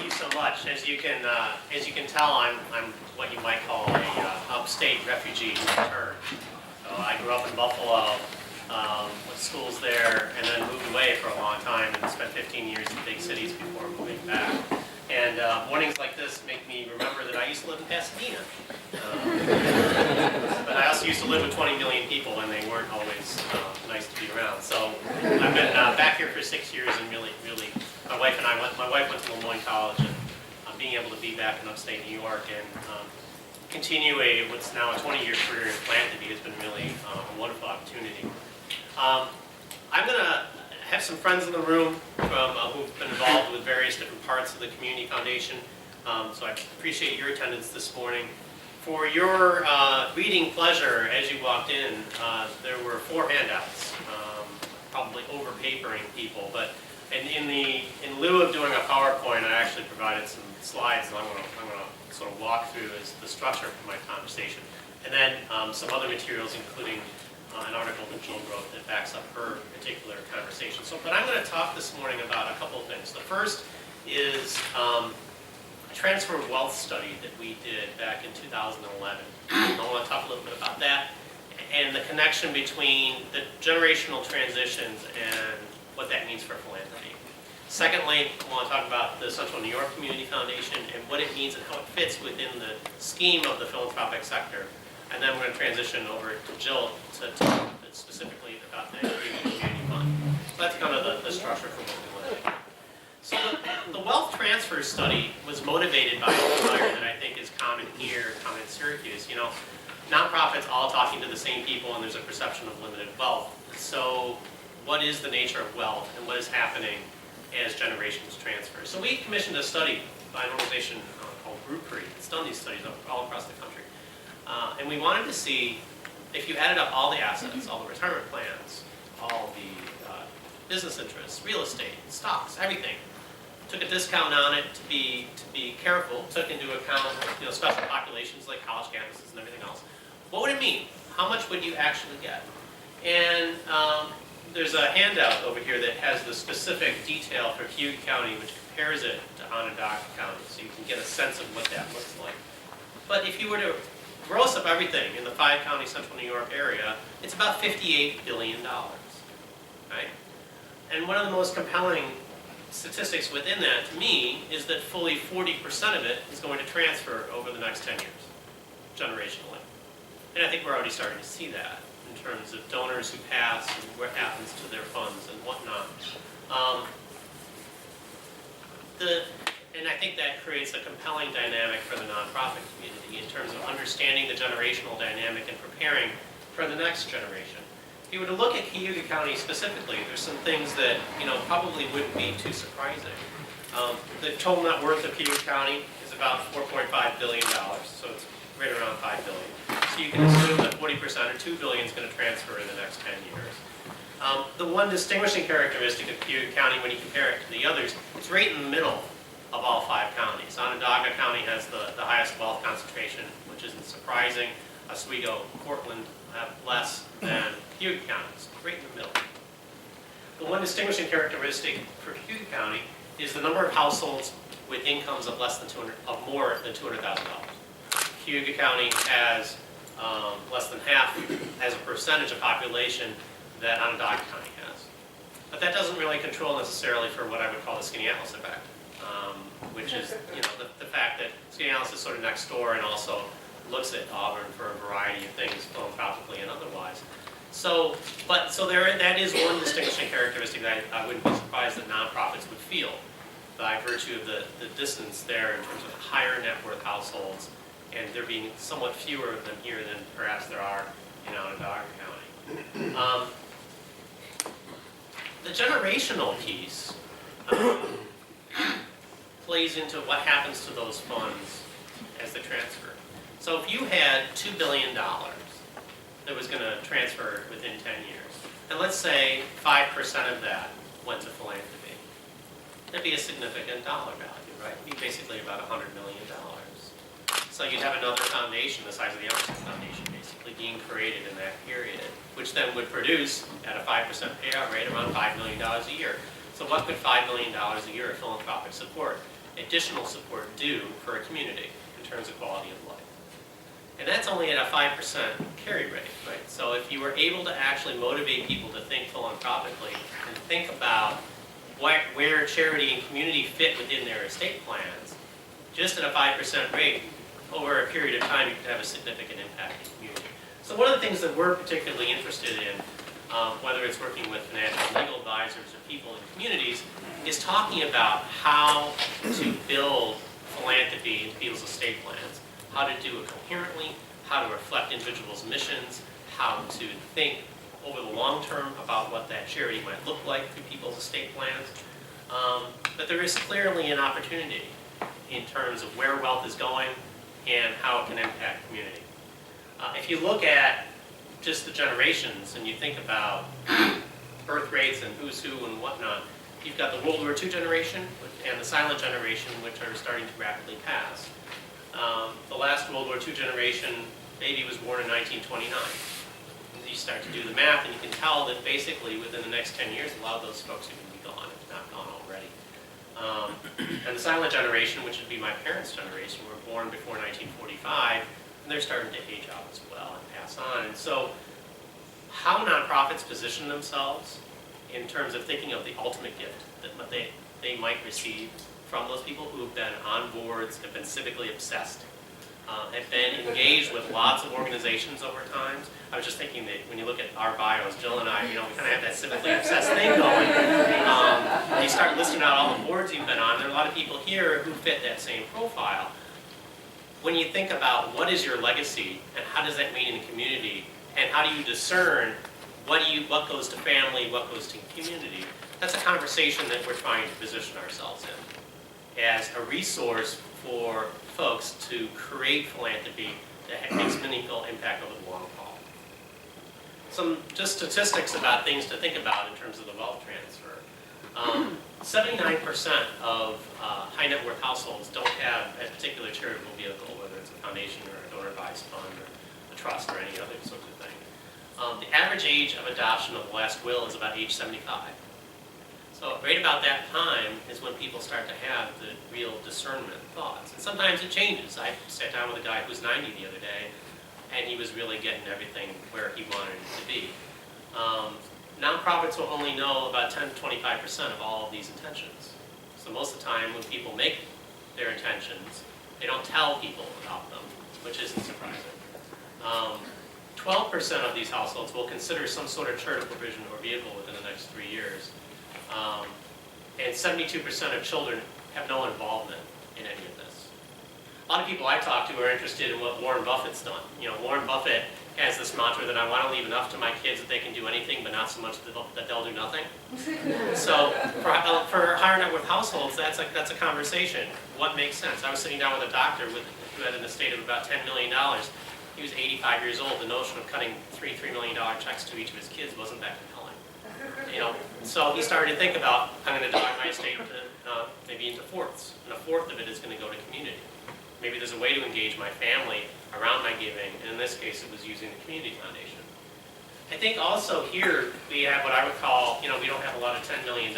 you so much. As you can tell, I'm what you might call a upstate refugee in return. So I grew up in Buffalo, with schools there, and then moved away for a long time and spent 15 years in big cities before moving back. And mornings like this make me remember that I used to live in Pasadena. But I also used to live with 20 million people, and they weren't always nice to be around. So I've been back here for 6 years, and really, my wife went to Lemoyne College, and being able to be back in upstate New York and continue what's now a 20-year career in philanthropy has been really a wonderful opportunity. I'm going to have some friends in the room who've been involved with various different parts of the Community Foundation, so I appreciate your attendance this morning. For your reading pleasure, as you walked in, there were 4 handouts, probably over-papering people, but in lieu of doing a PowerPoint, I actually provided some slides that I'm going to sort of walk through as the structure for my conversation, and then some other materials, including an article that Jill wrote that backs up her particular conversation. But I'm going to talk this morning about a couple of things. The first is a transfer of wealth study that we did back in 2011. I want to talk a little bit about that and the connection between the generational transitions and what that means for philanthropy. Secondly, I want to talk about the Central New York Community Foundation and what it means and how it fits within the scheme of the philanthropic sector. And then we're going to transition over to Jill to talk specifically about the Cayuga Community Fund. So that's kind of the structure for what we want to do. So the wealth transfer study was motivated by a desire that I think is common here, common in Syracuse. You know, nonprofits all talking to the same people, and there's a perception of limited wealth. So what is the nature of wealth, and what is happening as generations transfer? So we commissioned a study by an organization called Groupery. It's done these studies all across the country. And we wanted to see if you added up all the assets, all the retirement plans, all the business interests, real estate, stocks, everything, took a discount on it to be careful, took into account special populations like college campuses and everything else. What would it mean? How much would you actually get? And there's a handout over here that has the specific detail for Cayuga County, which compares it to Onondaga County, so you can get a sense of what that looks like. But if you were to gross up everything in the 5-county Central New York area, it's about $58 billion, right? And one of the most compelling statistics within that, to me, is that fully 40% of it is going to transfer over the next 10 years, generationally. And I think we're already starting to see that in terms of donors who pass and what happens to their funds and whatnot. And I think that creates a compelling dynamic for the nonprofit community in terms of understanding the generational dynamic and preparing for the next generation. If you were to look at Cayuga County specifically, there's some things that probably wouldn't be too surprising. The total net worth of Cayuga County is about $4.5 billion, so it's right around $5 billion. So you can assume that 40% or $2 billion is going to transfer in the next 10 years. The one distinguishing characteristic of Cayuga County when you compare it to the others, it's right in the middle of all 5 counties. Onondaga County has the highest wealth concentration, which isn't surprising. Oswego, Portland have less than Cayuga County, so right in the middle. The one distinguishing characteristic for Cayuga County is the number of households with incomes of more than $200,000. Cayuga County has less than half as a percentage of population that Onondaga County has. But that doesn't really control necessarily for what I would call the Skaneateles effect. Which is the fact that Skaneateles is sort of next door and also looks at Auburn for a variety of things, philanthropically and otherwise. So that is one distinguishing characteristic that I wouldn't be surprised that nonprofits would feel by virtue of the distance there in terms of higher net worth households, and there being somewhat fewer of them here than perhaps there are in Onondaga County. The generational piece plays into what happens to those funds as they transfer. So if you had $2 billion that was going to transfer within 10 years, and let's say 5% of that went to philanthropy, that'd be a significant dollar value, right? It'd be basically about $100 million. So you'd have another foundation the size of the Emerson Foundation basically being created in that period, which then would produce, at a 5% payout rate, around $5 million a year. So what could $5 million a year of philanthropic support additional support do for a community in terms of quality of life. And that's only at a 5% carry rate, right? So if you were able to actually motivate people to think philanthropically and think about where charity and community fit within their estate plans, just at a 5% rate, over a period of time, you could have a significant impact in the community. So one of the things that we're particularly interested in, whether it's working with financial and legal advisors or people in communities, is talking about how to build philanthropy into people's estate plans, how to do it coherently, how to reflect individuals' missions, how to think over the long term about what that charity might look like through people's estate plans. But there is clearly an opportunity in terms of where wealth is going and how it can impact community. If you look at just the generations and you think about birth rates and who's who and whatnot, you've got the World War II generation and the silent generation, which are starting to rapidly pass. The last World War II generation, baby was born in 1929. You start to do the math and you can tell that basically within the next 10 years, a lot of those folks are going to be gone, if not gone already. And the silent generation, which would be my parents' generation, were born before 1945, and they're starting to age out as well and pass on. And so how nonprofits position themselves in terms of thinking of the ultimate gift that they might receive from those people who have been on boards, have been civically obsessed, have been engaged with lots of organizations over time. I was just thinking that when you look at our bios, Jill and I, we kind of have that civically obsessed thing going. You start listing out all the boards you've been on, there are a lot of people here who fit that same profile. When you think about what is your legacy and how does that mean in the community, and how do you discern what goes to family, what goes to community, that's a conversation that we're trying to position ourselves in as a resource for folks to create philanthropy that makes meaningful impact over the long haul. Some just statistics about things to think about in terms of the wealth transfer. 79% of high net worth households don't have a particular charitable vehicle, whether it's a foundation or a donor advised fund or a trust or any other sorts of thing. The average age of adoption of the last will is about age 75. So right about that time is when people start to have the real discernment thoughts. And sometimes it changes. I sat down with a guy who was 90 the other day, and he was really getting everything where he wanted it to be. Nonprofits will only know about 10 to 25% of all of these intentions. So most of the time when people make their intentions, they don't tell people about them, which isn't surprising. 12% of these households will consider some sort of charitable provision or vehicle within the next 3 years. And 72% of children have no involvement in any of this. A lot of people I talk to are interested in what Warren Buffett's done. Warren Buffett has this mantra that I want to leave enough to my kids that they can do anything, but not so much that they'll do nothing. So for higher net worth households, that's a conversation. What makes sense? I was sitting down with a doctor who had an estate of about $10 million. He was 85 years old. The notion of cutting $3 million checks to each of his kids wasn't that compelling. So he started to think about, I'm going to divide my estate maybe into fourths, and a fourth of it is going to go to community. Maybe there's a way to engage my family around my giving, and in this case it was using the community foundation. I think also here we have what I would call, we don't have a lot of $10 million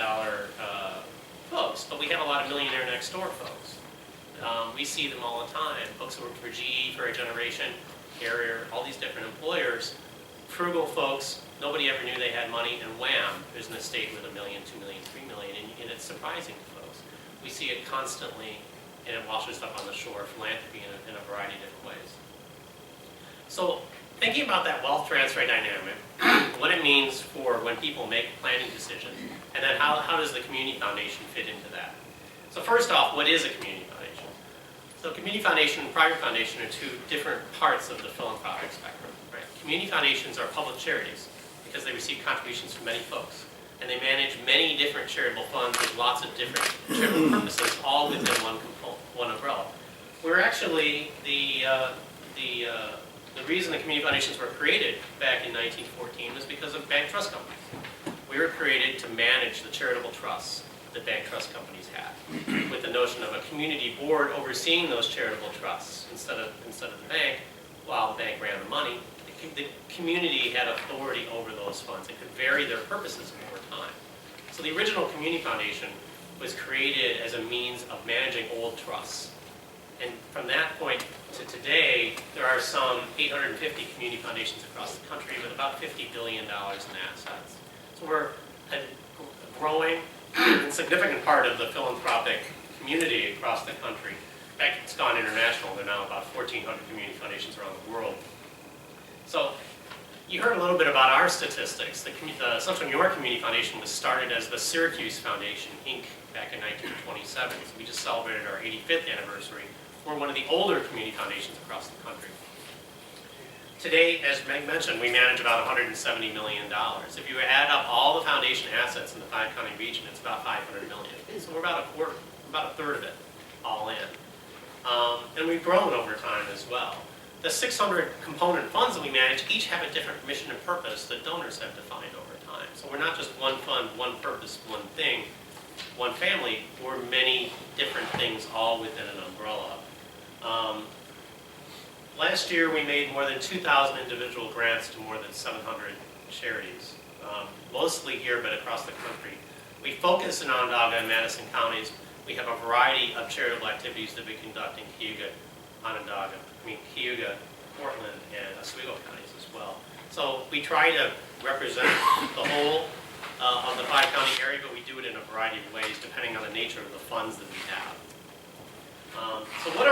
folks, but we have a lot of millionaire next door folks. We see them all the time. Folks who work for GE for a generation, Carrier, all these different employers, frugal folks. Nobody ever knew they had money, and wham, there's an estate with $1 million, $2 million, $3 million, and it's surprising to folks. We see it constantly, and it washes up on the shore of philanthropy in a variety of different ways. So thinking about that wealth transfer dynamic, what it means for when people make planning decisions, and then how does the community foundation fit into that? So first off, what is a community foundation? So community foundation and private foundation are two different parts of the philanthropic spectrum. Right? Community foundations are public charities, because they receive contributions from many folks. And they manage many different charitable funds with lots of different charitable purposes, all within one umbrella. We're actually, the reason the community foundations were created back in 1914 was because of bank trust companies. We were created to manage the charitable trusts that bank trust companies had, with the notion of a community board overseeing those charitable trusts instead of the bank, while the bank ran the money. The community had authority over those funds. It could vary their purposes over time. So the original community foundation was created as a means of managing old trusts. And from that point to today, there are some 850 community foundations across the country with about $50 billion in assets. So we're a growing and significant part of the philanthropic community across the country. In fact, it's gone international. There are now about 1,400 community foundations around the world. So you heard a little bit about our statistics. The Central New York Community Foundation was started as the Syracuse Foundation, Inc. back in 1927. So we just celebrated our 85th anniversary. We're one of the older community foundations across the country. Today, as Meg mentioned, we manage about $170 million. If you add up all the foundation assets in the five-county region, it's about $500 million. So we're about a quarter, about a third of it, all in. And we've grown over time as well. The 600 component funds that we manage each have a different mission and purpose that donors have defined over time. So we're not just one fund, one purpose, one thing, one family. We're many different things all within an umbrella. Last year we made more than 2,000 individual grants to more than 700 charities, mostly here but across the country. We focus in Onondaga and Madison counties. We have a variety of charitable activities that we conduct in Cayuga, Cayuga, Portland, and Oswego counties as well. So we try to represent the whole of the five-county area, but we do it in a variety of ways depending on the nature of the funds that we have. So what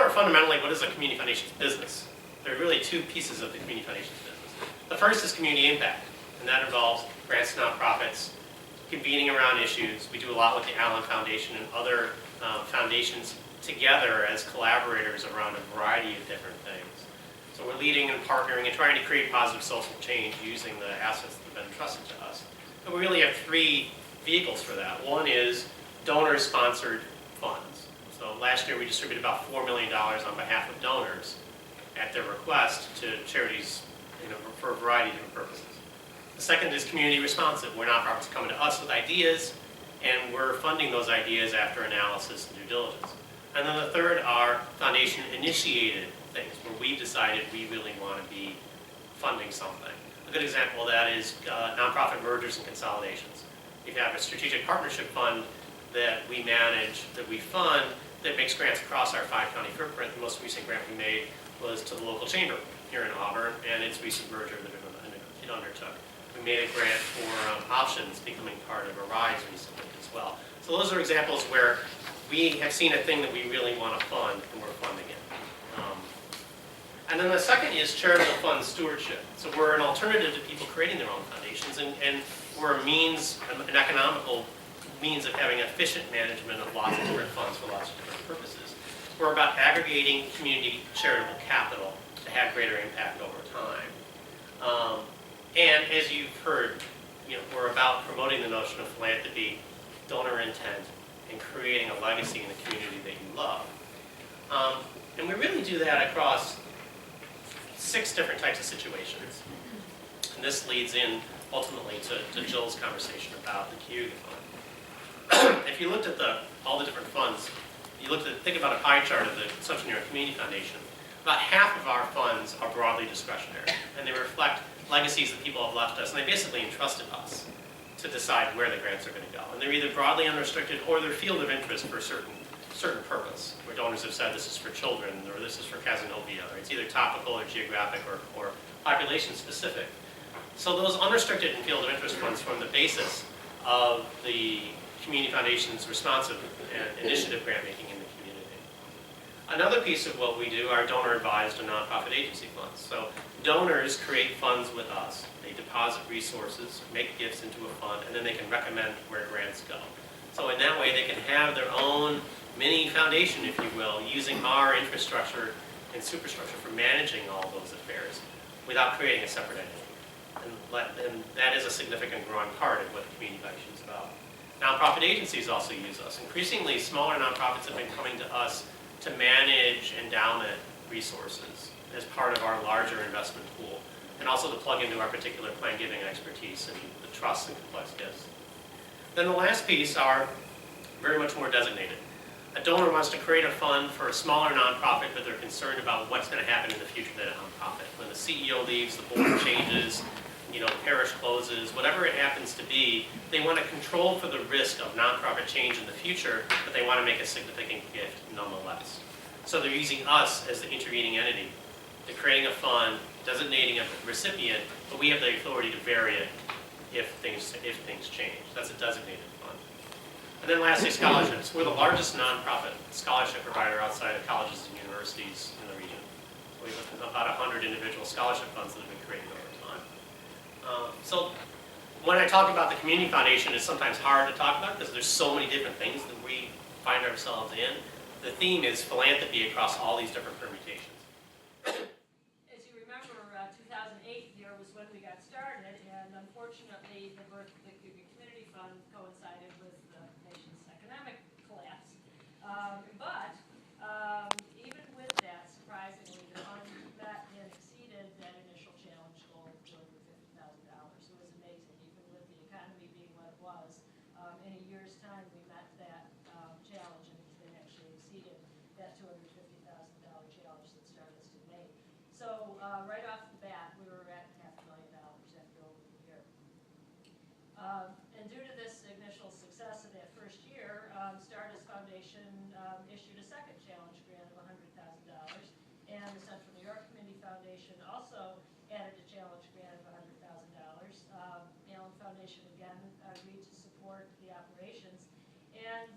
is a community foundation's business? There are really two pieces of the community foundation's business. The first is community impact, and that involves grants to nonprofits, convening around issues. We do a lot with the Allen Foundation and other foundations together as collaborators around a variety of different things. So we're leading and partnering and trying to create positive social change using the assets that have been entrusted to us. And we really have three vehicles for that. One is donor-sponsored funds. So last year we distributed about $4 million on behalf of donors at their request to charities for a variety of different purposes. The second is community responsive, where nonprofits come to us with ideas, and we're funding those ideas after analysis and due diligence. And then the third are foundation-initiated things, where we've decided we really want to be funding something. A good example of that is nonprofit mergers and consolidations. We have a strategic partnership fund that we manage, that we fund, that makes grants across our five-county footprint. The most recent grant we made was to the local chamber here in Auburn, and its recent merger that it undertook. We made a grant for options becoming part of Arise recently as well. So those are examples where we have seen a thing that we really want to fund, and we're funding it. And then the second is charitable fund stewardship. So we're an alternative to people creating their own foundations, and we're a means, an economical means of having efficient management of lots of different funds for lots of different purposes. We're about aggregating community charitable capital to have greater impact over time. And as you've heard, we're about promoting the notion of philanthropy, donor intent, and creating a legacy in the community that you love. And we really do that across 6 different types of situations. And this leads in ultimately to Jill's conversation about the Cayuga Fund. If you looked at all the different funds, think about a pie chart of the Central New York Community Foundation, about half of our funds are broadly discretionary, and they reflect legacies that people have left us, and they basically entrusted us to decide where the grants are going to go. And they're either broadly unrestricted or they're field of interest for a certain purpose, where donors have said this is for children or this is for Casanova, or it's either topical or geographic or population specific. So those unrestricted and field of interest funds form the basis of the Community Foundation's responsive and initiative grant making in the community. Another piece of what we do are donor advised and nonprofit agency funds. So donors create funds with us. They deposit resources, make gifts into a fund, and then they can recommend where grants go. So in that way, they can have their own mini foundation, if you will, using our infrastructure and superstructure for managing all those affairs without creating a separate entity. And that is a significant growing part of what the Community Foundation is about. Nonprofit agencies also use us. Increasingly, smaller nonprofits have been coming to us to manage endowment resources as part of our larger investment pool, and also to plug into our particular plan giving expertise and the trusts and complex gifts. Then the last piece are very much more designated. A donor wants to create a fund for a smaller nonprofit, but they're concerned about what's going to happen in the future to that nonprofit. When the CEO leaves, the board changes, parish closes, whatever it happens to be, they want to control for the risk of nonprofit change in the future, but they want to make a significant gift nonetheless. So they're using us as the intervening entity. They're creating a fund, designating a recipient, but we have the authority to vary it if things change. That's a designated fund. And then lastly, scholarships. We're the largest nonprofit scholarship provider outside of colleges and universities in the region. We have about 100 individual scholarship funds that have been created over time. So when I talk about the Community Foundation, it's sometimes hard to talk about because there's so many different things that we find ourselves in. The theme is philanthropy across all these different permutations. As you remember, 2008 year was when we got started, and unfortunately the birth of the Cayuga Community Fund coincided with the nation's economic collapse. Even with that, surprisingly, the fund met and exceeded that initial challenge goal of $250,000. It was amazing, even with the economy being what it was. In a year's time, we met that challenge and actually exceeded that $250,000 challenge that started us in May. So right off the bat, we were at $500,000 after over a year. And due to this initial success of that first year, Stardust Foundation issued a second challenge grant of $100,000, and the Central New York Community Foundation also added a challenge grant of $100,000. Allen Foundation again agreed to support the operations, and